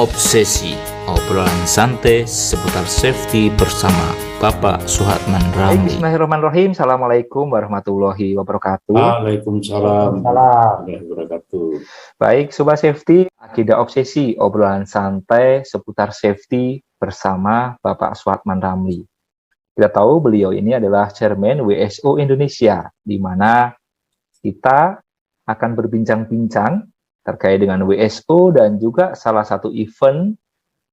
Obsesi, obrolan santai seputar safety bersama Bapak Suhatman Baik, Ramli. bismillahirrahmanirrahim. Assalamualaikum warahmatullahi wabarakatuh. Waalaikumsalam warahmatullahi wabarakatuh. Baik, Sobat Safety, Akidah Obsesi, obrolan santai seputar safety bersama Bapak Suhatman Ramli. Kita tahu beliau ini adalah Chairman WSO Indonesia, di mana kita akan berbincang-bincang terkait dengan WSO dan juga salah satu event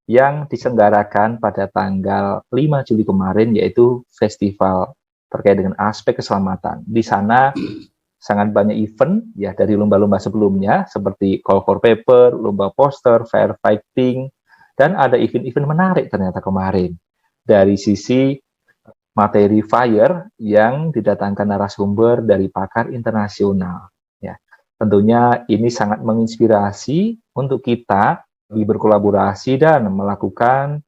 yang diselenggarakan pada tanggal 5 Juli kemarin, yaitu festival terkait dengan aspek keselamatan. Di sana sangat banyak event ya dari lomba-lomba sebelumnya seperti Call for Paper, lomba poster, firefighting, dan ada event-event menarik ternyata kemarin. Dari sisi materi fire yang didatangkan narasumber dari pakar internasional. Ya, tentunya ini sangat menginspirasi untuk kita berkolaborasi dan melakukan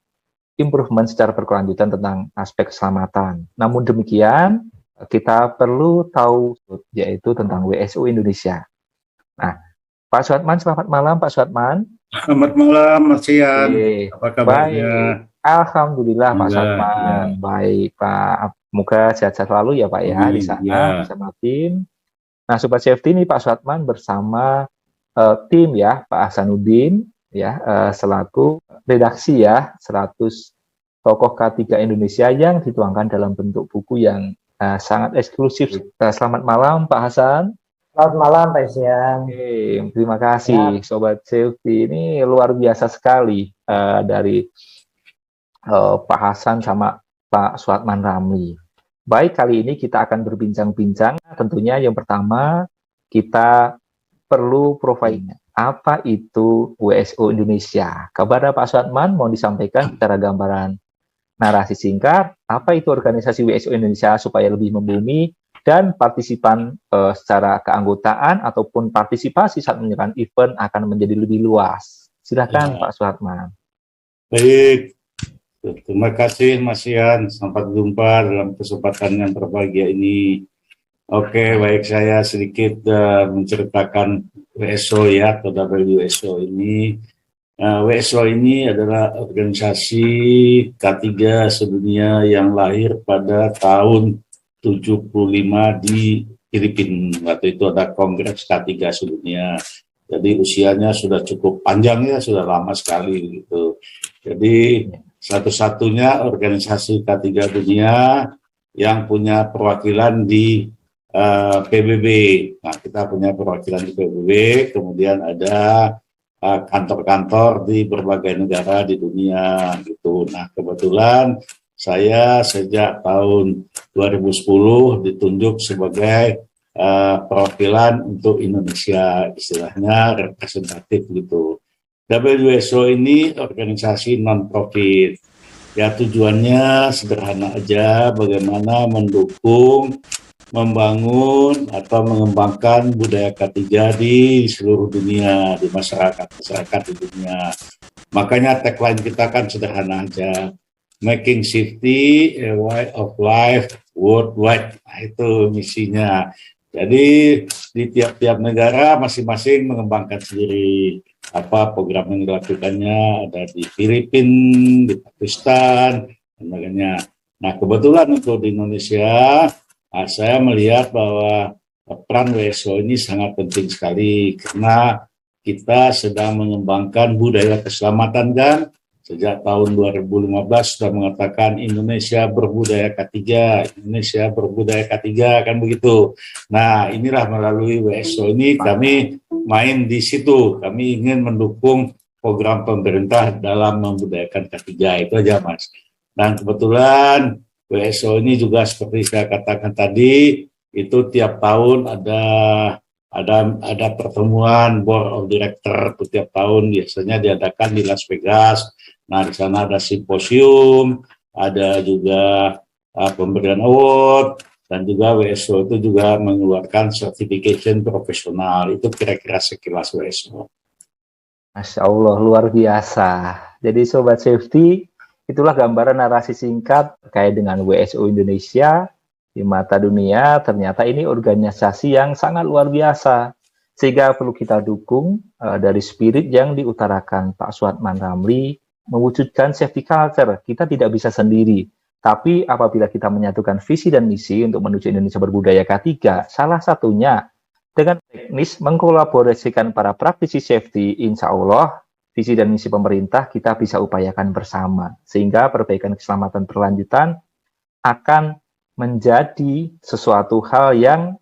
improvement secara berkelanjutan tentang aspek keselamatan. Namun demikian, kita perlu tahu yaitu tentang WSO Indonesia. Nah, Pak Suhatman, selamat malam Pak Suhatman. Selamat malam Mas Ian. Apa kabarnya? Baik. Alhamdulillah Pak Suhatman. Ya. Baik Pak. Semoga sehat-sehat selalu ya Pak ya di sana bersama tim. Nah, Sobat Safety ini Pak Suhatman bersama tim ya, Pak Hasanuddin ya, selaku redaksi ya 100 tokoh K3 Indonesia yang dituangkan dalam bentuk buku yang sangat eksklusif. Selamat malam Pak Hasan. Selamat malam Pak Isian. Terima kasih ya. Sobat Safety ini luar biasa sekali dari Pak Hasan sama Pak Suhatman Ramli. Baik, kali ini kita akan berbincang-bincang. Tentunya yang pertama kita perlu profiling. Apa itu WSO Indonesia? Kepada Pak Suhatman mohon disampaikan secara gambaran narasi singkat, apa itu organisasi WSO Indonesia supaya lebih membumi dan partisipan secara keanggotaan ataupun partisipasi saat menyelenggarkan event akan menjadi lebih luas. Silakan Pak Suhatman. Baik, terima kasih Mas Ian. Sampai jumpa dalam kesempatan yang berbahagia ini. Oke, baik, saya sedikit menceritakan WSO ya, atau WSO ini. WSO ini adalah organisasi K3 sedunia yang lahir pada tahun 75 di Filipina. Waktu itu ada Kongres K3 sedunia. Jadi usianya sudah cukup panjang ya, sudah lama sekali gitu. Jadi satu-satunya organisasi K3 dunia yang punya perwakilan di PBB. Nah, kita punya perwakilan di PBB, kemudian ada kantor-kantor di berbagai negara di dunia gitu. Nah, kebetulan saya sejak tahun 2010 ditunjuk sebagai perwakilan untuk Indonesia, istilahnya representatif gitu. WSO ini organisasi non-profit. Ya, tujuannya sederhana aja, bagaimana mendukung, membangun atau mengembangkan budaya K3 di seluruh dunia, di masyarakat di dunia. Makanya tagline kita kan sederhana aja, making safety a way of life worldwide. Nah, itu misinya. Jadi di tiap-tiap negara masing-masing mengembangkan sendiri apa program yang dilakukannya, ada di Filipina, di Pakistan, dan sebagainya. Nah, kebetulan untuk di Indonesia, saya melihat bahwa peran WSO ini sangat penting sekali karena kita sedang mengembangkan budaya keselamatan kan. Sejak tahun 2015 sudah mengatakan Indonesia berbudaya K3, Indonesia berbudaya K3 kan begitu. Nah, inilah melalui WSO ini kami main di situ. Kami ingin mendukung program pemerintah dalam membudayakan K3, itu aja Mas. Dan kebetulan WSO ini juga seperti saya katakan tadi, itu tiap tahun ada pertemuan board of director tiap tahun, biasanya diadakan di Las Vegas. Nah, di sana ada simposium, ada juga pemberian award, dan juga WSO itu juga mengeluarkan certification profesional. Itu kira-kira sekilas WSO. Masya Allah, luar biasa. Jadi Sobat Safety, itulah gambaran narasi singkat terkait dengan WSO Indonesia di mata dunia. Ternyata ini organisasi yang sangat luar biasa. Sehingga perlu kita dukung dari spirit yang diutarakan Pak Suatman Ramli, mewujudkan safety culture. Kita tidak bisa sendiri. Tapi apabila kita menyatukan visi dan misi untuk menuju Indonesia berbudaya K3, salah satunya dengan teknis mengkolaborasikan para praktisi safety, insya Allah visi dan misi pemerintah kita bisa upayakan bersama. Sehingga perbaikan keselamatan berlanjutan akan menjadi sesuatu hal yang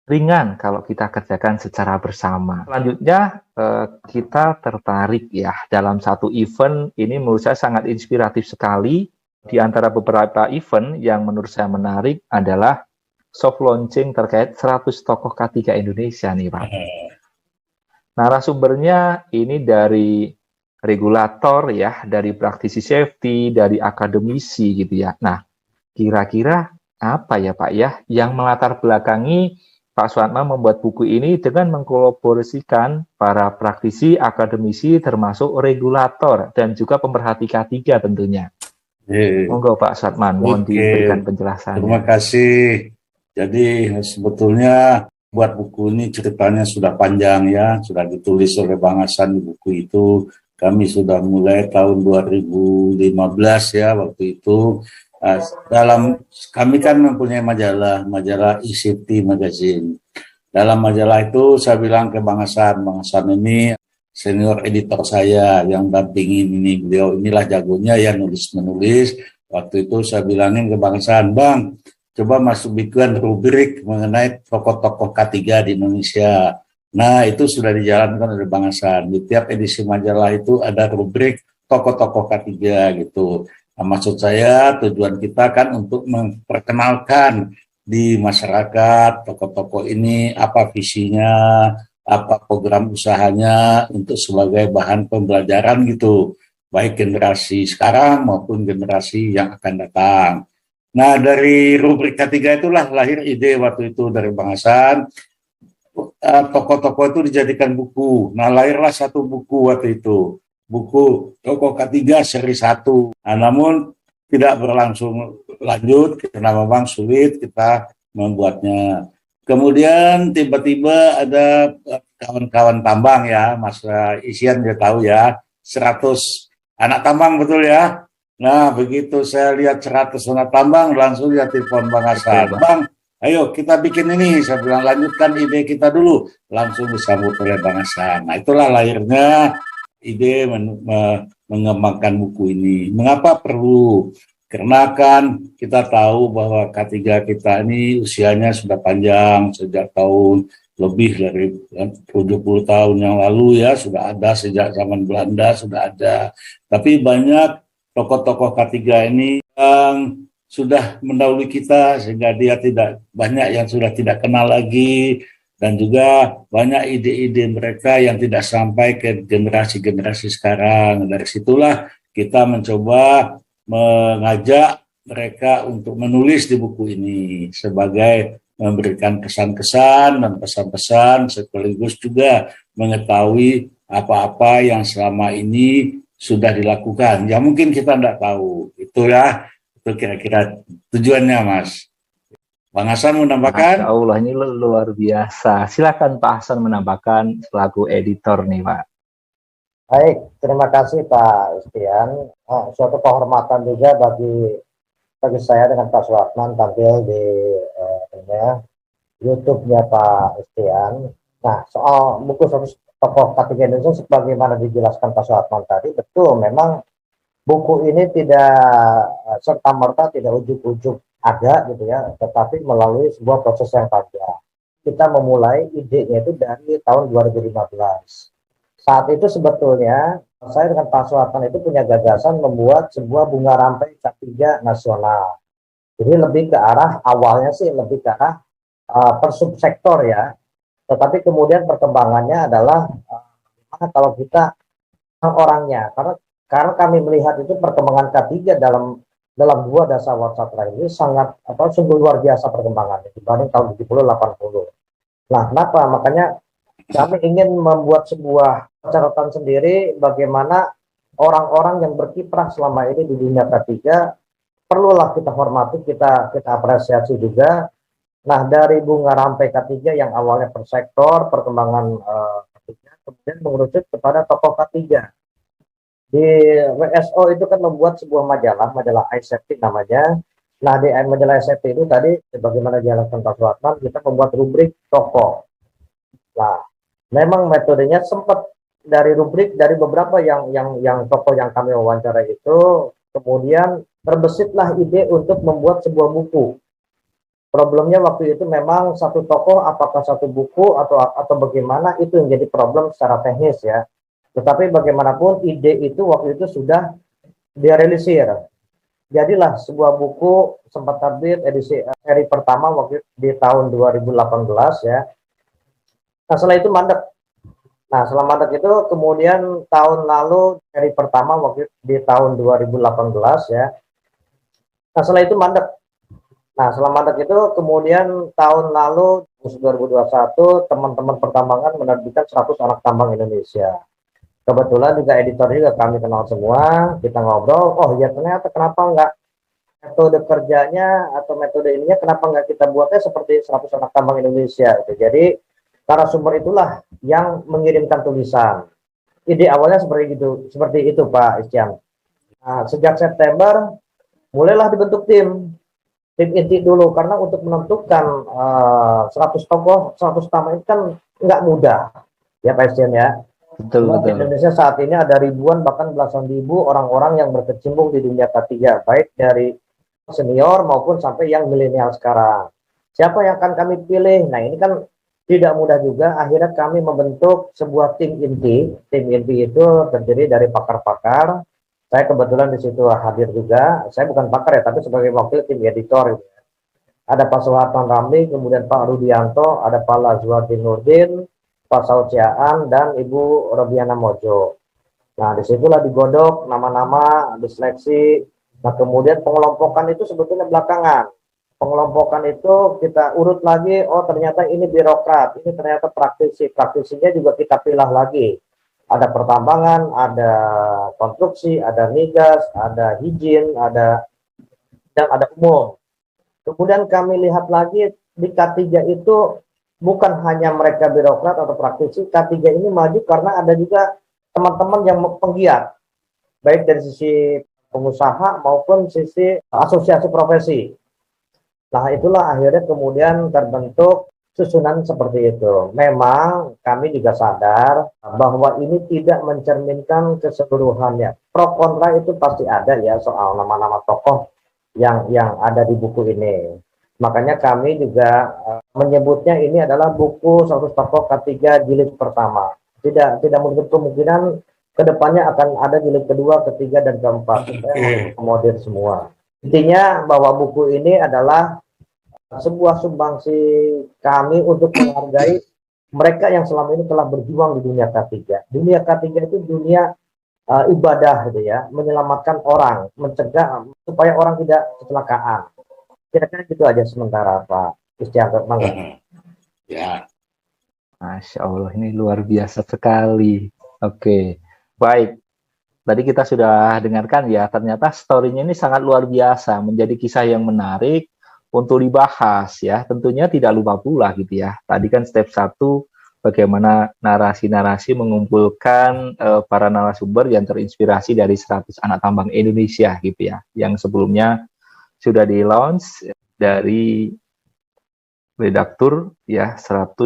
ringan kalau kita kerjakan secara bersama. Selanjutnya kita tertarik ya dalam satu event ini menurut saya sangat inspiratif sekali. Di antara beberapa event yang menurut saya menarik adalah soft launching terkait 100 tokoh K3 Indonesia nih Pak. Narasumbernya ini dari regulator ya, dari praktisi safety, dari akademisi gitu ya. Nah, kira-kira apa ya Pak ya yang melatar belakangi Pak Suatman membuat buku ini dengan mengkolaborasikan para praktisi, akademisi, termasuk regulator dan juga pemerhati K3 tentunya. Monggo Pak Suatman, mohon diberikan penjelasannya. Terima kasih. Jadi sebetulnya buat buku ini ceritanya sudah panjang ya, sudah ditulis oleh Bang Hasan di buku itu. Kami sudah mulai tahun 2015 ya waktu itu. Kami kan mempunyai majalah e-safety magazine. Dalam majalah itu saya bilang ke Bang Hasan ini senior editor saya yang dampingin ini, beliau inilah jagonya ya nulis-menulis. Waktu itu saya bilangin ke Bang Hasan, Bang, coba bikin rubrik mengenai tokoh-tokoh K3 di Indonesia. Nah, itu sudah dijalankan oleh Bang Hasan. Di tiap edisi majalah itu ada rubrik tokoh-tokoh K3 gitu. Nah, maksud saya tujuan kita kan untuk memperkenalkan di masyarakat tokoh-tokoh ini, apa visinya, apa program usahanya untuk sebagai bahan pembelajaran gitu, baik generasi sekarang maupun generasi yang akan datang. Nah, dari rubrik K3 itulah lahir ide waktu itu dari Bang Hasan, tokoh-tokoh itu dijadikan buku. Nah, lahirlah satu buku waktu itu, buku Tokoh K3 seri 1. Nah, namun tidak berlangsung lanjut karena memang sulit kita membuatnya. Kemudian tiba-tiba ada kawan-kawan tambang ya, Mas Isian dia tahu ya, 100 anak tambang betul ya. Nah, begitu saya lihat 100 anak tambang, langsung dia telepon Bang Hasan. Bang, ayo kita bikin ini. Saya bilang lanjutkan ide kita dulu. Langsung disambut oleh Bang Hasan. Nah, itulah lahirnya ide mengembangkan buku ini. Mengapa perlu? Karena kan kita tahu bahwa K3 kita ini usianya sudah panjang, sejak tahun lebih dari 70 tahun yang lalu ya, sudah ada sejak zaman Belanda sudah ada. Tapi banyak tokoh-tokoh K3 ini yang sudah mendahului kita sehingga dia banyak yang sudah tidak kenal lagi, dan juga banyak ide-ide mereka yang tidak sampai ke generasi-generasi sekarang. Dari situlah kita mencoba mengajak mereka untuk menulis di buku ini sebagai memberikan kesan-kesan dan pesan-pesan, sekaligus juga mengetahui apa-apa yang selama ini sudah dilakukan. Ya mungkin kita tidak tahu. Itulah itu kira-kira tujuannya, Mas. Bang Hasan mau menambahkan? Masya Allah, ini luar biasa. Silakan Pak Hasan menambahkan selaku editor nih, Pak. Baik, terima kasih Pak Istian. Suatu kehormatan juga bagi saya dengan Pak Suatman tampil di YouTube-nya Pak Istian. Nah, soal buku tokoh K3 Indonesia sebagaimana dijelaskan Pak Suatman tadi, betul memang buku ini tidak serta-merta, tidak ujuk-ujuk ada gitu ya, tetapi melalui sebuah proses yang panjang. Kita memulai idenya itu dari tahun 2015. Saat itu sebetulnya saya dengan Pak Suatman itu punya gagasan membuat sebuah bunga rampai K3 nasional. Jadi lebih ke arah, awalnya sih lebih ke arah persubsektor ya. Tetapi kemudian perkembangannya adalah bagaimana kalau kita orangnya. Karena kami melihat itu perkembangan K3 dalam dua dasawarsa terakhir ini sangat sungguh luar biasa perkembangannya dibanding tahun 70-80. Nah, kenapa? Makanya kami ingin membuat sebuah catatan sendiri bagaimana orang-orang yang berkiprah selama ini di dunia K3 perlulah kita hormati, kita apresiasi juga, Nah, dari bunga rampai K3 yang awalnya per sektor, perkembangan K3, kemudian mengerucut kepada tokoh K3. Di WSO itu kan membuat sebuah majalah, majalah iSafety namanya. Nah, di majalah iSafety itu tadi, sebagaimana dijelaskan Pak Suatman, kita membuat rubrik tokoh. Nah, memang metodenya sempat dari rubrik dari beberapa yang tokoh yang kami wawancara itu, kemudian terbesitlah ide untuk membuat sebuah buku. Problemnya waktu itu memang satu tokoh, apakah satu buku atau bagaimana, itu yang jadi problem secara teknis ya. Tetapi bagaimanapun ide itu waktu itu sudah direalisir. Jadilah sebuah buku sempat terbit edisi seri pertama waktu di tahun 2018 ya. Nah, setelah itu mandek. Nah, setelah mandek itu kemudian tahun lalu seri pertama waktu di tahun 2018 ya. Nah, setelah itu mandek. Nah, setelah mandek itu kemudian tahun lalu 2021 teman-teman pertambangan menerbitkan 100 anak tambang Indonesia. Kebetulan juga editor juga kami kenal semua, kita ngobrol, oh ya ternyata kenapa enggak metode kerjanya atau metode ininya kenapa enggak kita buatnya seperti 100 anak tambang Indonesia gitu. Jadi narasumber itulah yang mengirimkan tulisan. Ide awalnya seperti itu Pak Istian. Nah, sejak September mulailah dibentuk tim inti dulu, karena untuk menentukan 100 tokoh, 100 nama itu kan nggak mudah ya Pak Istian ya. Betul, Di betul. Indonesia saat ini ada ribuan bahkan belasan ribu orang-orang yang berkecimpung di dunia K3, baik dari senior maupun sampai yang milenial sekarang. Siapa yang akan kami pilih? Nah, ini kan tidak mudah juga. Akhirnya kami membentuk sebuah tim inti. Tim inti itu terdiri dari pakar-pakar. Saya kebetulan di situ hadir juga. Saya bukan pakar ya, tapi sebagai wakil tim editor. Ada Pak Suhatman Ramli, kemudian Pak Rudianto, ada Pak Lazwardin Nurdin, Pak Saud Siaan, dan Ibu Robiana Mojo. Nah, disitulah digodok nama-nama, diseleksi. Nah, kemudian pengelompokan itu sebetulnya belakangan. Pengelompokan itu kita urut lagi, oh ternyata ini birokrat, ini ternyata praktisi. Praktisinya juga kita pilih lagi. Ada pertambangan, ada konstruksi, ada migas, ada hijin, dan ada umum. Kemudian kami lihat lagi di K3 itu bukan hanya mereka birokrat atau praktisi, K3 ini maju karena ada juga teman-teman yang penggiat, baik dari sisi pengusaha maupun sisi asosiasi profesi. Nah, itulah akhirnya kemudian terbentuk susunan seperti itu. Memang kami juga sadar bahwa ini tidak mencerminkan keseluruhannya. Pro kontra itu pasti ada ya soal nama-nama tokoh yang ada di buku ini. Makanya kami juga menyebutnya ini adalah buku 100 tokoh K3 jilid pertama. Tidak menutup kemungkinan kedepannya akan ada jilid kedua, ketiga, dan keempat. Kita akomodir semua. Intinya bahwa buku ini adalah sebuah sumbangsi kami untuk menghargai mereka yang selama ini telah berjuang di dunia K3. Dunia K3 itu dunia ibadah gitu ya, menyelamatkan orang, mencegah supaya orang tidak kecelakaan. Kira-kira gitu aja sementara Pak Istianto. Ya. Masya Allah, ini luar biasa sekali. Oke, baik. Tadi kita sudah dengarkan ya, ternyata story-nya ini sangat luar biasa, menjadi kisah yang menarik untuk dibahas ya. Tentunya tidak lupa pula gitu ya. Tadi kan step 1, bagaimana narasi-narasi mengumpulkan para narasumber yang terinspirasi dari 100 anak tambang Indonesia gitu ya, yang sebelumnya sudah di-launch dari redaktur ya 100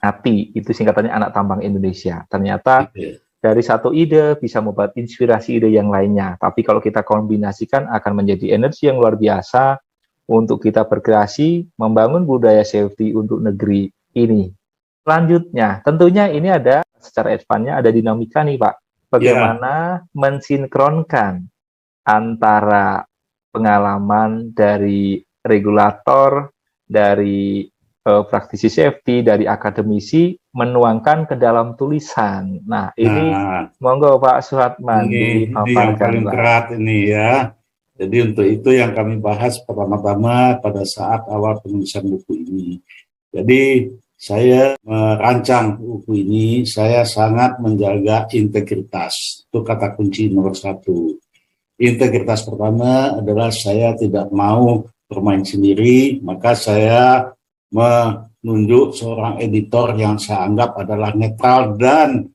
ATI, itu singkatannya Anak Tambang Indonesia. Ternyata dari satu ide bisa membuat inspirasi ide yang lainnya. Tapi kalau kita kombinasikan akan menjadi energi yang luar biasa untuk kita berkreasi, membangun budaya safety untuk negeri ini. Selanjutnya, tentunya ini ada secara advance-nya ada dinamika nih Pak. Bagaimana mensinkronkan antara pengalaman dari regulator, dari praktisi safety, dari akademisi, menuangkan ke dalam tulisan. Nah, ini monggo Pak Suhatman ini yang paling berat ini ya. Jadi untuk itu yang kami bahas pertama-tama pada saat awal penulisan buku ini. Jadi saya merancang buku ini, saya sangat menjaga integritas. Itu kata kunci nomor 1. Integritas pertama adalah saya tidak mau bermain sendiri, maka saya menunjuk seorang editor yang saya anggap adalah netral dan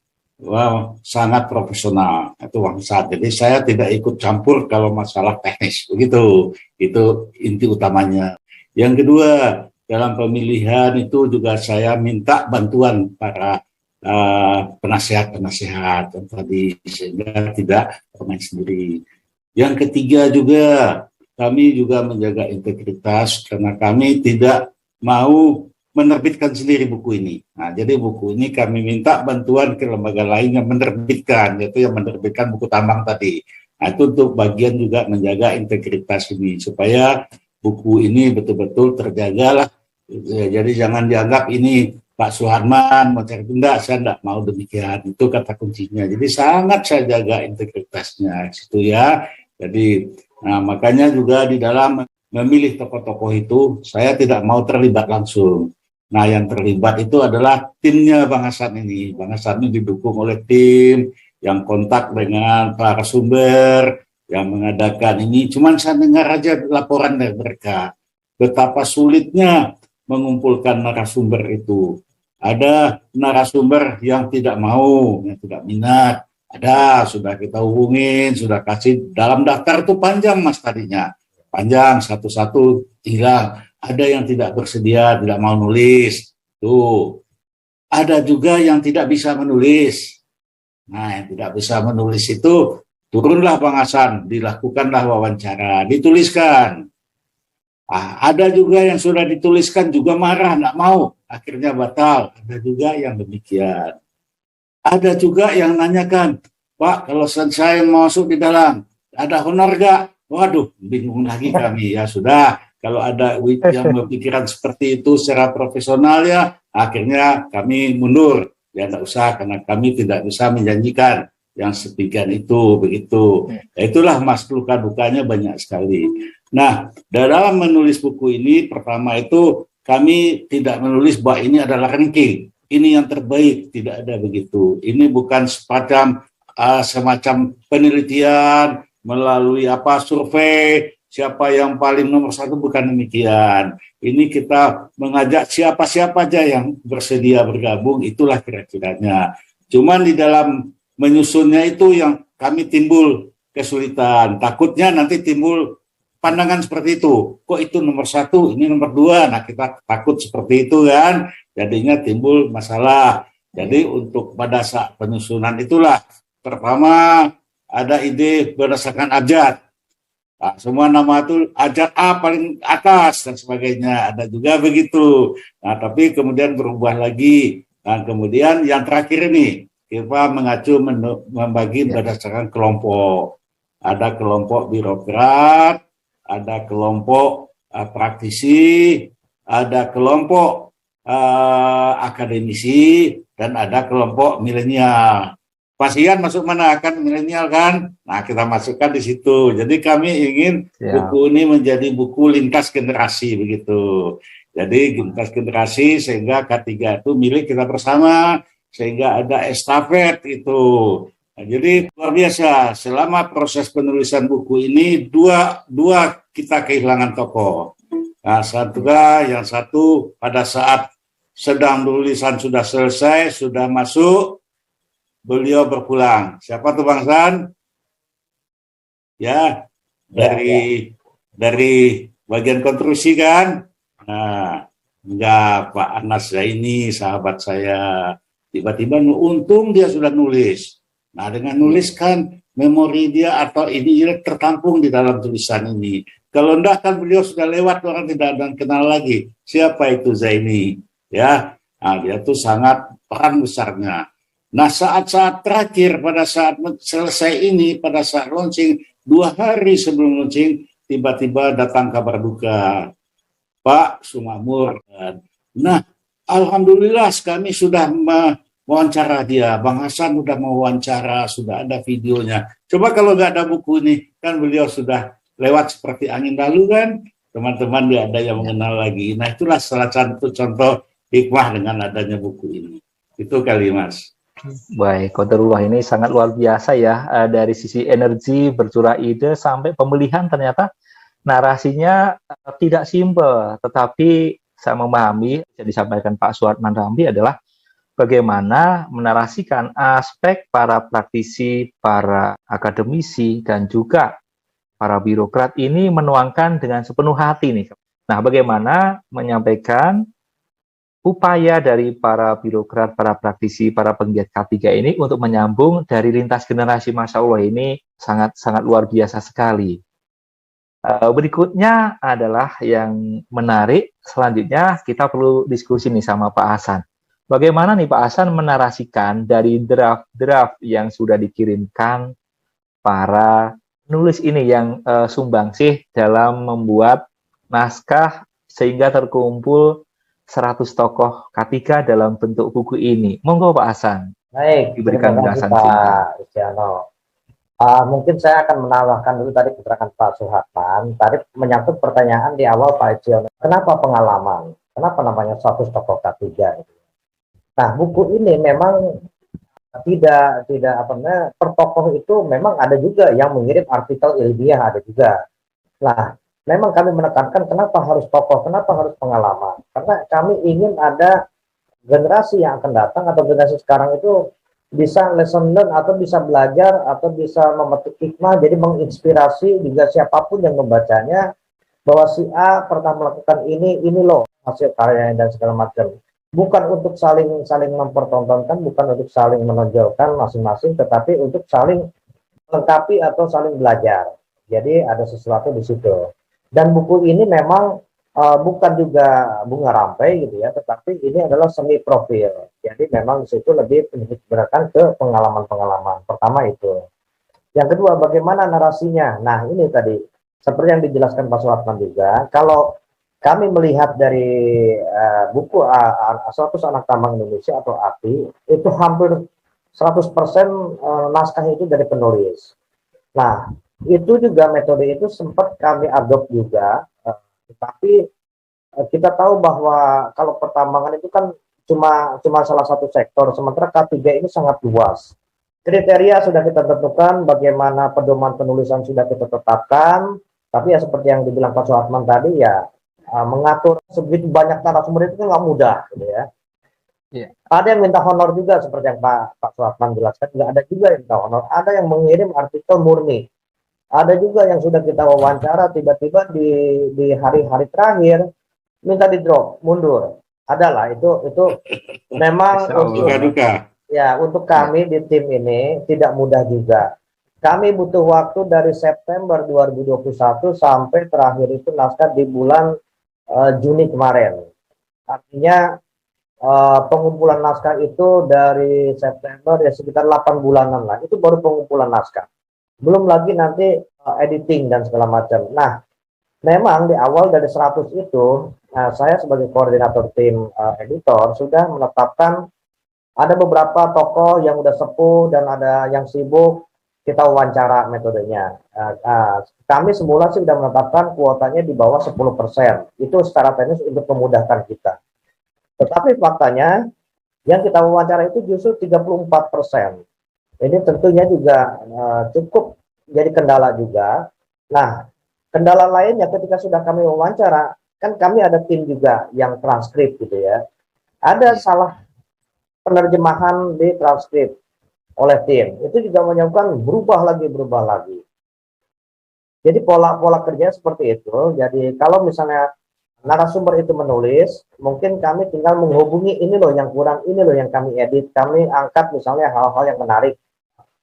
sangat profesional. Itu Bang Saad. Jadi saya tidak ikut campur kalau masalah teknis. Begitu. Itu inti utamanya. Yang kedua, dalam pemilihan itu juga saya minta bantuan para penasehat-penasehat yang tadi, sehingga tidak bermain sendiri. Yang ketiga juga, kami juga menjaga integritas karena kami tidak mau menerbitkan sendiri buku ini. Nah, jadi buku ini kami minta bantuan ke lembaga lain yang menerbitkan, yaitu yang menerbitkan buku tambang tadi. Nah, itu untuk bagian juga menjaga integritas ini, supaya buku ini betul-betul terjagalah. Ya, jadi jangan dianggap ini Pak Suharman mau cari benda, saya tidak mau demikian. Itu kata kuncinya. Jadi sangat saya jaga integritasnya, situ ya. Jadi, nah makanya juga di dalam memilih tokoh-tokoh itu, saya tidak mau terlibat langsung. Nah, yang terlibat itu adalah timnya Bang Hasan ini. Bang Hasan ini didukung oleh tim yang kontak dengan para sumber, yang mengadakan ini. Cuman saya dengar aja laporan dari mereka. Betapa sulitnya mengumpulkan narasumber itu. Ada narasumber yang tidak mau, yang tidak minat. Ada, sudah kita hubungin, sudah kasih. Dalam daftar itu panjang Mas tadinya. Panjang, satu-satu hilang. Ada yang tidak bersedia, tidak mau nulis. Tuh. Ada juga yang tidak bisa menulis. Nah, yang tidak bisa menulis itu, turunlah Bang Hasan, dilakukanlah wawancara, dituliskan. Ada juga yang sudah dituliskan juga marah, tidak mau, akhirnya batal. Ada juga yang demikian. Ada juga yang nanyakan, Pak, kalau saya masuk di dalam, ada honor gak? Waduh, bingung lagi kami. Ya sudah, kalau ada yang berpikiran seperti itu secara profesional ya, akhirnya kami mundur. Ya tidak usah, karena kami tidak bisa menjanjikan yang sepikiran itu, begitu. Ya, itulah Mas, luka-dukanya banyak sekali. Nah, dalam menulis buku ini, pertama itu kami tidak menulis bahwa ini adalah ranking, ini yang terbaik, tidak ada begitu. Ini bukan semacam penelitian melalui survei, siapa yang paling nomor satu, bukan demikian. Ini kita mengajak siapa-siapa aja yang bersedia bergabung, itulah kira-kiranya. Cuman di dalam menyusunnya itu yang kami timbul kesulitan, takutnya nanti timbul pandangan seperti itu, kok itu nomor satu, ini nomor dua. Nah, kita takut seperti itu kan, jadinya timbul masalah. Jadi untuk pada saat penyusunan itulah, pertama ada ide berdasarkan abjad. Nah, semua nama itu abjad A paling atas dan sebagainya, ada juga begitu. Nah, tapi kemudian berubah lagi. Dan kemudian yang terakhir ini, kita mengacu membagi berdasarkan kelompok. Ada kelompok birokrat, ada kelompok praktisi, ada kelompok akademisi, dan ada kelompok milenial. Pasian masuk mana? Kan milenial kan? Nah, kita masukkan di situ. Jadi kami ingin buku ini menjadi buku lintas generasi begitu. Jadi lintas generasi sehingga K3 itu milik kita bersama, sehingga ada estafet itu. Nah, jadi luar biasa, selama proses penulisan buku ini dua kita kehilangan tokoh. Nah, yang satu pada saat sedang tulisan sudah selesai, sudah masuk, beliau berpulang. Siapa tuh Bang San? Ya, dari bagian konstruksi kan? Nah, enggak, Pak Anas ini sahabat saya. Tiba-tiba untung dia sudah nulis. Nah, dengan nuliskan memori dia atau ini tertampung di dalam tulisan ini. Kalau enggak kan beliau sudah lewat, orang tidak akan kenal lagi. Siapa itu Zaini? Ya, nah, dia tuh sangat peran besarnya. Nah, saat-saat terakhir pada saat selesai ini, pada saat launching, 2 hari sebelum launching, tiba-tiba datang kabar duka. Pak Sumakmur. Nah, alhamdulillah kami sudah wawancara dia, Bang Hasan sudah mewawancara, sudah ada videonya. Coba kalau nggak ada buku ini, kan beliau sudah lewat seperti angin lalu kan, teman-teman tidak ada yang mengenal lagi. Nah, itulah salah satu contoh hikmah dengan adanya buku ini. Itu kali Mas. Baik, Qadarullah ini sangat luar biasa ya, dari sisi energi, bercurah ide, sampai pemilihan ternyata narasinya tidak simpel, tetapi saya memahami yang disampaikan Pak Suhartman Ramli adalah bagaimana menarasikan aspek para praktisi, para akademisi, dan juga para birokrat ini menuangkan dengan sepenuh hati nih. Nah, bagaimana menyampaikan upaya dari para birokrat, para praktisi, para penggiat K3 ini untuk menyambung dari lintas generasi, Masya Allah, ini sangat luar biasa sekali. Berikutnya adalah yang menarik, selanjutnya kita perlu diskusi nih sama Pak Hasan. Bagaimana nih Pak Hasan menarasikan dari draft-draft yang sudah dikirimkan para penulis ini yang sumbangsih dalam membuat naskah sehingga terkumpul 100 tokoh K3 dalam bentuk buku ini. Monggo Pak Hasan. Baik, Diberikan terima kasih penjelasan singkat. Pak Istiano. Mungkin saya akan menambahkan dulu tadi keterangan Pak Suhartman. Tadi menyangkut pertanyaan di awal Pak Istiano. Kenapa pengalaman? Kenapa namanya 100 tokoh K3? Nah, buku ini memang tidak apa namanya, per tokoh itu memang ada juga yang mengirim artikel ilmiah, ada juga. Nah, memang kami menekankan kenapa harus tokoh, kenapa harus pengalaman? Karena kami ingin ada generasi yang akan datang atau generasi sekarang itu bisa lesson learn atau bisa belajar atau bisa memetik hikmah, jadi menginspirasi juga siapapun yang membacanya bahwa si A pernah melakukan ini loh hasil karyanya dan segala macam. Bukan untuk saling mempertontonkan, bukan untuk saling menonjolkan masing-masing, tetapi untuk saling melengkapi atau saling belajar. Jadi ada sesuatu di situ. Dan buku ini memang bukan juga bunga rampai gitu ya, tetapi ini adalah semi profil. Jadi memang di situ lebih menyebutkan ke pengalaman-pengalaman. Pertama itu. Yang kedua, bagaimana narasinya? Nah, ini tadi seperti yang dijelaskan Pak Suhartman juga, kalau kami melihat dari buku 100 Anak Tambang Indonesia atau ATI, itu hampir 100% naskah itu dari penulis. Nah, itu juga metode itu sempat kami adopt juga, tetapi kita tahu bahwa kalau pertambangan itu kan cuma salah satu sektor, sementara K3 ini sangat luas. Kriteria sudah kita tentukan, bagaimana pedoman penulisan sudah kita tetapkan, tapi ya seperti yang dibilang Pak Suhartman tadi ya, mengatur sebegitu banyak narasumber itu kan nggak mudah, gitu ya. Yeah. Ada yang minta honor juga seperti yang Pak Suhartman jelaskan, nggak ada juga yang minta honor. Ada yang mengirim artikel murni, ada juga yang sudah kita wawancara tiba-tiba di hari-hari terakhir minta di drop, mundur. Adalah itu memang untuk kami di tim ini tidak mudah juga. Kami butuh waktu dari September 2021 sampai terakhir itu naskah di bulan Juni kemarin. Artinya pengumpulan naskah itu dari September ya sekitar 8 bulanan lah. Itu baru pengumpulan naskah. Belum lagi nanti editing dan segala macam. Nah, memang di awal dari 100 itu, saya sebagai koordinator tim editor sudah menetapkan ada beberapa tokoh yang udah sepuh dan ada yang sibuk, kita wawancara metodenya. Kami semula sih sudah menetapkan kuotanya di bawah 10%. Itu secara teknis untuk memudahkan kita. Tetapi faktanya yang kita wawancara itu justru 34%. Ini tentunya juga cukup jadi kendala juga. Nah, kendala lainnya ketika sudah kami wawancara, kan kami ada tim juga yang transkrip gitu ya. Ada salah penerjemahan di transkrip oleh tim. Itu juga menyebabkan berubah lagi. Jadi pola kerjanya seperti itu. Jadi kalau misalnya narasumber itu menulis, mungkin kami tinggal menghubungi ini loh yang kurang, ini loh yang kami edit, kami angkat misalnya hal-hal yang menarik.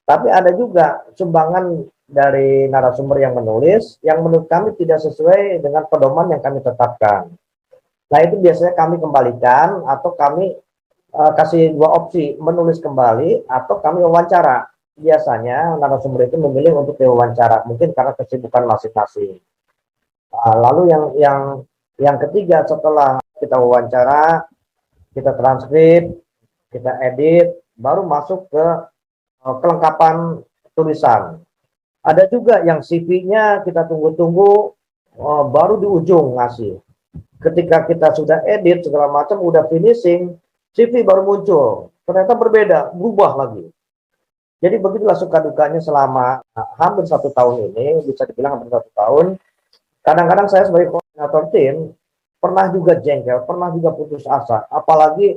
Tapi ada juga sumbangan dari narasumber yang menulis yang menurut kami tidak sesuai dengan pedoman yang kami tetapkan. Nah, itu biasanya kami kembalikan atau kami kasih dua opsi, menulis kembali atau kami wawancara. Biasanya narasumber itu memilih untuk diwawancara, mungkin karena kesibukan masing-masing. Lalu yang ketiga, setelah kita wawancara, kita transkrip, kita edit, baru masuk ke kelengkapan tulisan. Ada juga yang CV-nya kita tunggu-tunggu, baru di ujung ngasih. Ketika kita sudah edit segala macam, udah finishing, CV baru muncul. Ternyata berbeda, berubah lagi. Jadi begitulah suka dukanya selama hampir 1 tahun ini, bisa dibilang hampir 1 tahun. Kadang-kadang saya sebagai koordinator tim, pernah juga jengkel, pernah juga putus asa. Apalagi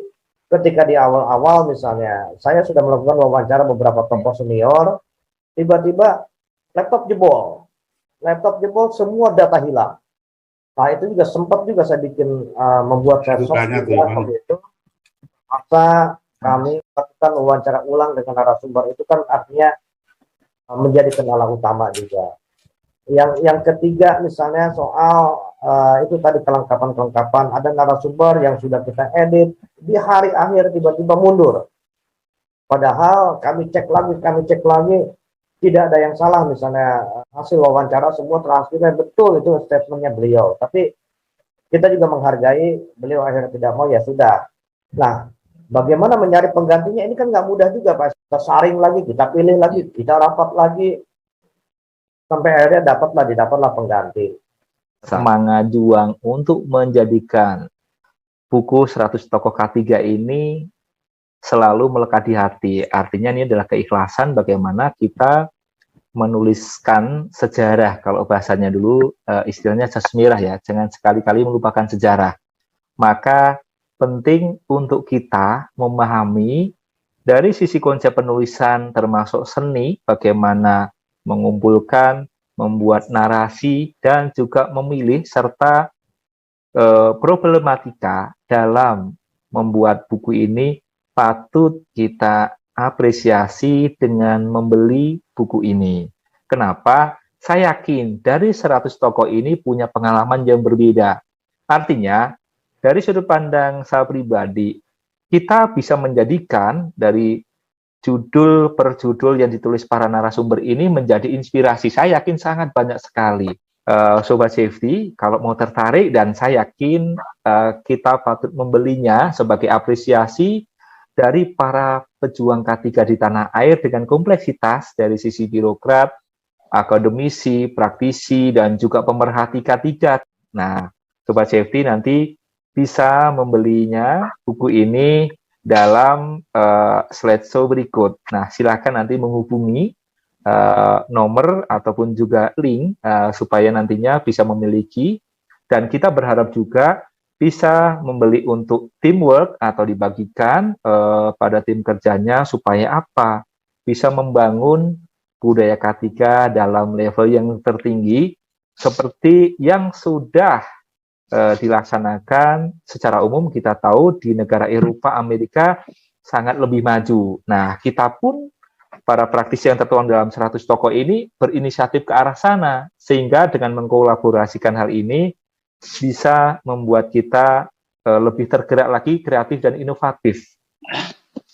ketika di awal-awal misalnya, saya sudah melakukan wawancara beberapa tokoh senior, tiba-tiba laptop jebol. Laptop jebol, semua data hilang. Nah, itu juga sempat juga saya bikin, membuat saya shock juga waktu itu. Masa kami lakukan wawancara ulang dengan narasumber, itu kan artinya menjadi kendala utama juga. Yang ketiga misalnya soal itu tadi kelengkapan, ada narasumber yang sudah kita edit, di hari akhir tiba-tiba mundur. Padahal kami cek lagi, tidak ada yang salah, misalnya hasil wawancara semua transkripnya betul, itu statementnya beliau. Tapi kita juga menghargai beliau akhirnya tidak mau, ya sudah. Nah, bagaimana mencari penggantinya ini kan nggak mudah juga, Pak. Kita saring lagi, kita pilih lagi, kita rapat lagi, sampai akhirnya didapatlah pengganti. Semangat juang untuk menjadikan buku 100 tokoh K3 ini selalu melekat di hati. Artinya ini adalah keikhlasan bagaimana kita menuliskan sejarah. Kalau bahasanya dulu istilahnya sejarah ya, jangan sekali-kali melupakan sejarah. Maka penting untuk kita memahami dari sisi konsep penulisan termasuk seni, bagaimana mengumpulkan, membuat narasi, dan juga memilih serta problematika dalam membuat buku ini patut kita apresiasi dengan membeli buku ini. Kenapa? Saya yakin dari 100 tokoh ini punya pengalaman yang berbeda. Artinya, dari sudut pandang saya pribadi, kita bisa menjadikan dari judul per judul yang ditulis para narasumber ini menjadi inspirasi. Saya yakin sangat banyak sekali. Sobat Safety, kalau mau tertarik, dan saya yakin kita patut membelinya sebagai apresiasi dari para pejuang K3 di tanah air dengan kompleksitas dari sisi birokrat, akademisi, praktisi, dan juga pemerhati K3. Nah, Sobat Safety nanti bisa membelinya buku ini dalam slideshow berikut. Nah, silakan nanti menghubungi nomor ataupun juga link supaya nantinya bisa memiliki, dan kita berharap juga bisa membeli untuk teamwork atau dibagikan pada tim kerjanya supaya apa? Bisa membangun budaya K3 dalam level yang tertinggi seperti yang sudah dilaksanakan secara umum. Kita tahu di negara Eropa, Amerika sangat lebih maju. Nah, kita pun para praktisi yang tertuang dalam 100 tokoh ini berinisiatif ke arah sana, sehingga dengan mengkolaborasikan hal ini bisa membuat kita lebih tergerak lagi, kreatif dan inovatif.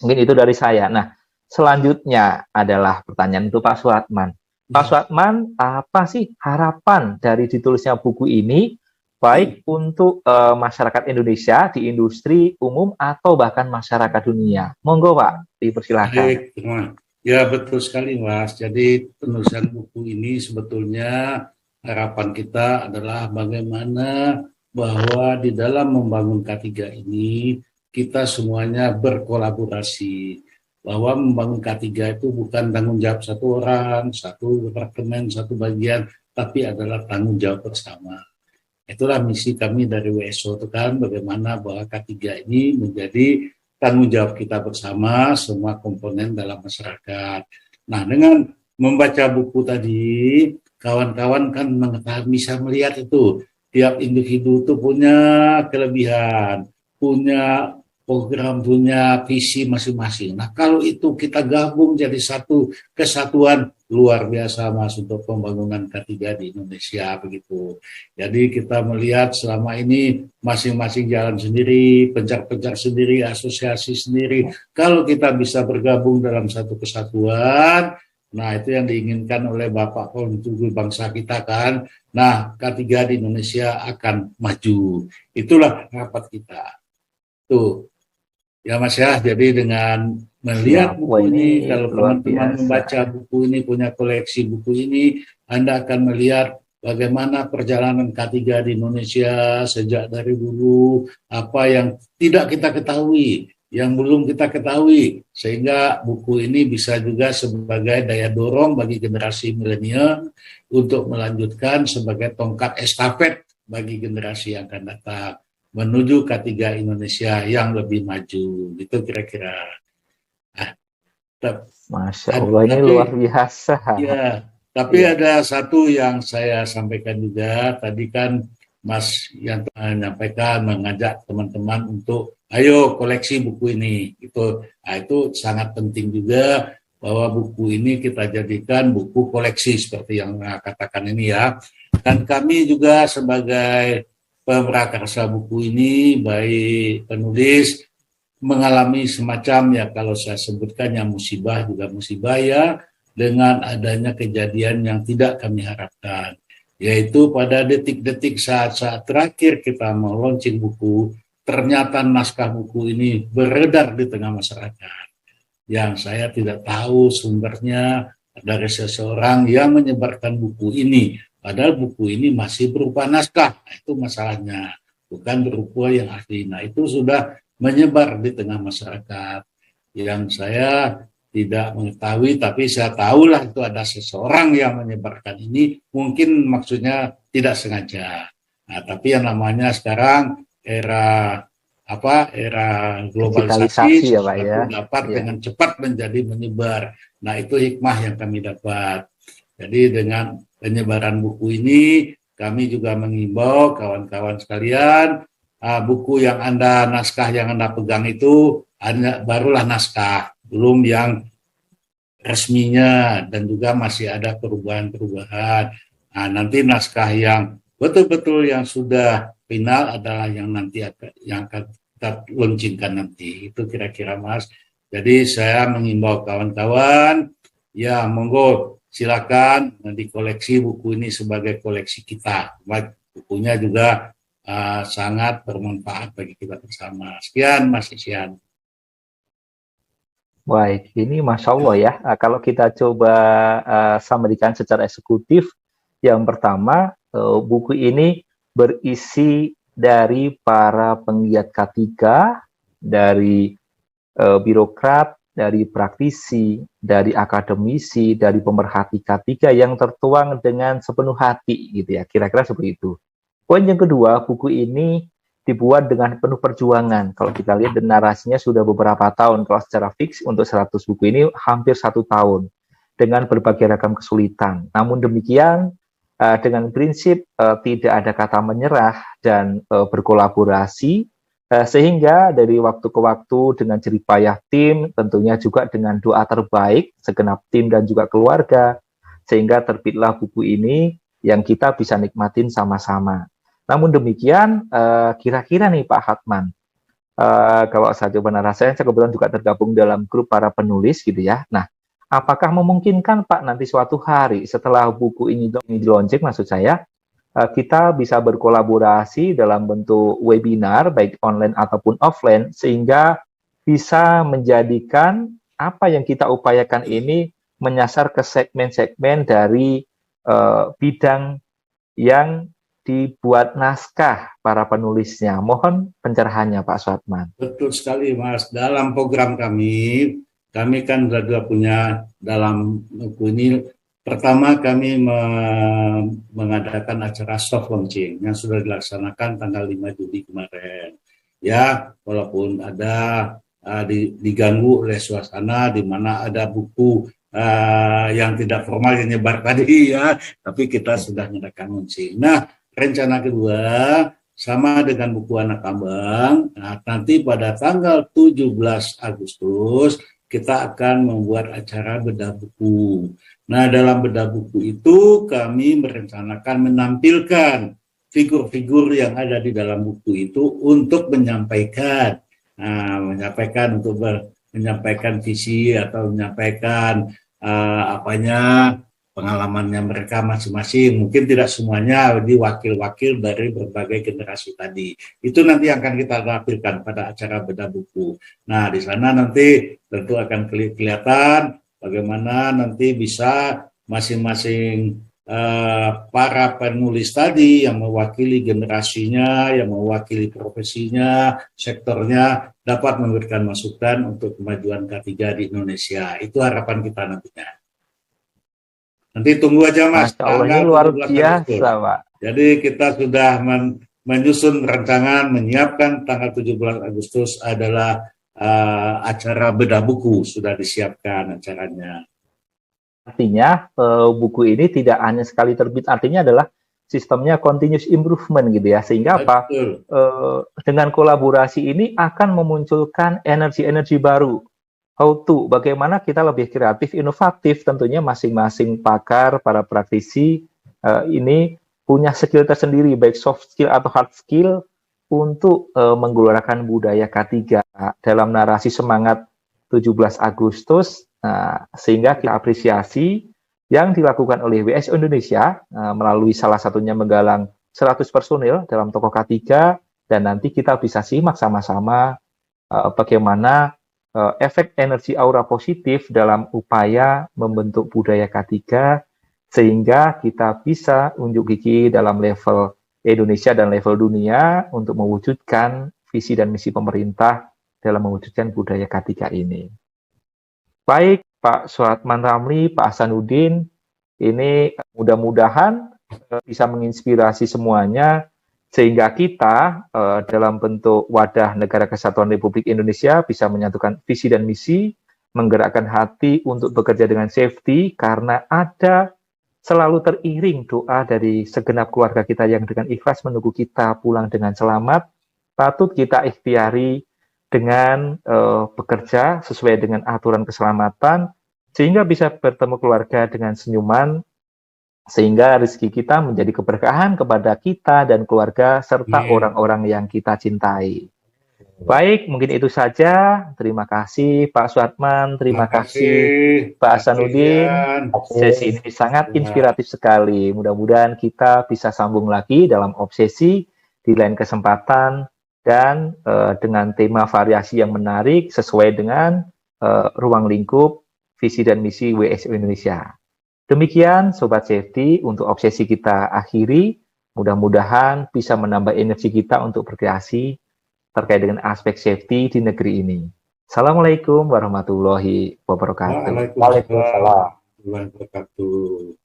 Mungkin itu dari saya. Nah, selanjutnya adalah pertanyaan untuk Pak Suhatman. Pak Suhatman, apa sih harapan dari ditulisnya buku ini, baik untuk masyarakat Indonesia di industri umum atau bahkan masyarakat dunia? Monggo Pak, dipersilakan. Baik, ya betul sekali Mas. Jadi penulisan buku ini sebetulnya harapan kita adalah bagaimana bahwa di dalam membangun K3 ini kita semuanya berkolaborasi. Bahwa membangun K3 itu bukan tanggung jawab satu orang, satu departemen, satu bagian, tapi adalah tanggung jawab bersama. Itulah misi kami dari WSO itu kan, bagaimana bahwa K3 ini menjadi tanggung jawab kita bersama semua komponen dalam masyarakat. Nah, dengan membaca buku tadi, kawan-kawan kan bisa melihat itu tiap individu itu punya kelebihan, punya program, punya visi masing-masing. Nah, kalau itu kita gabung jadi satu kesatuan, luar biasa Mas untuk pembangunan K3 di Indonesia begitu. Jadi kita melihat selama ini masing-masing jalan sendiri, pencar-pencar sendiri, asosiasi sendiri. Kalau kita bisa bergabung dalam satu kesatuan, nah itu yang diinginkan oleh Bapak untuk bangsa kita kan. Nah, K3 di Indonesia akan maju. Itulah harapan kita. Tuh. Ya Mas ya, jadi dengan melihat buku ini, kalau teman-teman membaca buku ini, punya koleksi buku ini, Anda akan melihat bagaimana perjalanan K3 di Indonesia sejak dari dulu, apa yang tidak kita ketahui, yang belum kita ketahui, sehingga buku ini bisa juga sebagai daya dorong bagi generasi milenial untuk melanjutkan sebagai tongkat estafet bagi generasi yang akan datang. menuju K3 Indonesia yang lebih maju. Itu kira-kira. Ah, Masya Allah, ini luar biasa. Ya, tapi Iya. ada satu yang saya sampaikan juga. Tadi kan Mas yang menyampaikan, mengajak teman-teman untuk ayo koleksi buku ini. Itu sangat penting juga bahwa buku ini kita jadikan buku koleksi seperti yang katakan ini ya. Dan kami juga sebagai pemrakarsa buku ini, baik penulis, mengalami semacam ya kalau saya sebutkan yang musibah juga musibah ya, dengan adanya kejadian yang tidak kami harapkan, yaitu pada detik-detik saat-saat terakhir kita mau launching buku, ternyata naskah buku ini beredar di tengah masyarakat yang saya tidak tahu sumbernya dari seseorang yang menyebarkan buku ini, padahal buku ini masih berupa naskah. Itu masalahnya, bukan berupa yang asli. Nah, itu sudah menyebar di tengah masyarakat yang saya tidak mengetahui, tapi saya tahulah itu ada seseorang yang menyebarkan ini, mungkin maksudnya tidak sengaja. Nah, tapi yang namanya sekarang era globalisasi, Digitalisasi ya Pak ya. sesuatu dapat Iya. dengan cepat menjadi menyebar. Nah, itu hikmah yang kami dapat. Jadi dengan penyebaran buku ini, kami juga mengimbau kawan-kawan sekalian, buku yang naskah yang Anda pegang itu barulah naskah, belum yang resminya, dan juga masih ada perubahan-perubahan. Nah, nanti naskah yang betul-betul yang sudah final adalah yang nanti yang akan kita launchingkan nanti. Itu kira-kira Mas. Jadi saya mengimbau kawan-kawan, ya monggo silakan dikoleksi buku ini sebagai koleksi kita. Bukunya juga sangat bermanfaat bagi kita bersama. Sekian Mas Isyan. Baik, ini Masya Allah ya. Kalau kita coba sampaikan secara eksekutif, yang pertama, buku ini berisi dari para penggiat K3, dari birokrat, dari praktisi, dari akademisi, dari pemerhati K3 yang tertuang dengan sepenuh hati, gitu ya. Kira-kira seperti itu. Poin yang kedua, buku ini dibuat dengan penuh perjuangan. Kalau kita lihat narasinya sudah beberapa tahun, kalau secara fix untuk 100 buku ini hampir 1 tahun dengan berbagai ragam kesulitan. Namun demikian, dengan prinsip tidak ada kata menyerah dan berkolaborasi, sehingga dari waktu ke waktu dengan jeripayah tim, tentunya juga dengan doa terbaik segenap tim dan juga keluarga, sehingga terbitlah buku ini yang kita bisa nikmatin sama-sama. Namun demikian, kira-kira nih Pak Hatman, kalau saya coba narasi, saya kebetulan juga tergabung dalam grup para penulis gitu ya. Nah, apakah memungkinkan Pak nanti suatu hari setelah buku ini di-launching, maksud saya, kita bisa berkolaborasi dalam bentuk webinar, baik online ataupun offline, sehingga bisa menjadikan apa yang kita upayakan ini menyasar ke segmen-segmen dari bidang yang dibuat naskah para penulisnya. Mohon pencerahannya Pak Suhatman. Betul sekali Mas. Dalam program kami kan sudah punya dalam buku ini. Pertama kami mengadakan acara soft launching yang sudah dilaksanakan tanggal 5 Juli kemarin. Ya, walaupun ada diganggu oleh suasana di mana ada buku yang tidak formal yang nyebar tadi ya, tapi kita sudah mengadakan launching. Nah, rencana kedua sama dengan buku Anak Tambang. Nah, nanti pada tanggal 17 Agustus kita akan membuat acara bedah buku. Nah, dalam bedah buku itu kami merencanakan menampilkan figur-figur yang ada di dalam buku itu untuk menyampaikan, menyampaikan visi atau menyampaikan pengalamannya mereka masing-masing. Mungkin tidak semuanya diwakil-wakil dari berbagai generasi tadi. Itu nanti akan kita tampilkan pada acara bedah buku. Nah, di sana nanti tentu akan kelihatan bagaimana nanti bisa masing-masing para penulis tadi yang mewakili generasinya, yang mewakili profesinya, sektornya, dapat memberikan masukan untuk kemajuan K3 di Indonesia. Itu harapan kita nantinya. Nanti tunggu aja Mas. Masya Allah, ini luar biasa Pak. Jadi kita sudah menyusun rancangan, menyiapkan tanggal 17 Agustus adalah acara bedah buku, sudah disiapkan acaranya. Artinya buku ini tidak hanya sekali terbit, artinya adalah sistemnya continuous improvement gitu ya, sehingga apa? Betul. Dengan kolaborasi ini akan memunculkan energi-energi baru. How to, bagaimana kita lebih kreatif, inovatif, tentunya masing-masing pakar, para praktisi ini punya skill tersendiri, baik soft skill atau hard skill, untuk menggelorakan budaya K3 dalam narasi semangat 17 Agustus, sehingga kita apresiasi yang dilakukan oleh WSO Indonesia melalui salah satunya menggalang 100 personil dalam tokoh K3, dan nanti kita bisa simak sama-sama bagaimana efek energi aura positif dalam upaya membentuk budaya K3, sehingga kita bisa unjuk gigi dalam level Indonesia dan level dunia untuk mewujudkan visi dan misi pemerintah dalam mewujudkan budaya K3 ini. Baik, Pak Suhatman Ramli, Pak Hasanuddin, ini mudah-mudahan bisa menginspirasi semuanya, sehingga kita dalam bentuk wadah Negara Kesatuan Republik Indonesia bisa menyatukan visi dan misi, menggerakkan hati untuk bekerja dengan safety, karena ada selalu teriring doa dari segenap keluarga kita yang dengan ikhlas menunggu kita pulang dengan selamat. Patut kita ikhtiari dengan bekerja sesuai dengan aturan keselamatan, sehingga bisa bertemu keluarga dengan senyuman, sehingga rezeki kita menjadi keberkahan kepada kita dan keluarga, serta orang-orang yang kita cintai. Baik, mungkin itu saja. Terima kasih Pak Suhatman, terima kasih Pak Hasanuddin. Sesi ini sangat inspiratif sekali. Mudah-mudahan kita bisa sambung lagi dalam obsesi di lain kesempatan, dan dengan tema variasi yang menarik sesuai dengan ruang lingkup visi dan misi WSO Indonesia. Demikian Sobat Safety, untuk obsesi kita akhiri. Mudah-mudahan bisa menambah energi kita untuk berkreasi terkait dengan aspek safety di negeri ini. Assalamualaikum warahmatullahi wabarakatuh. Waalaikumsalam warahmatullahi wabarakatuh.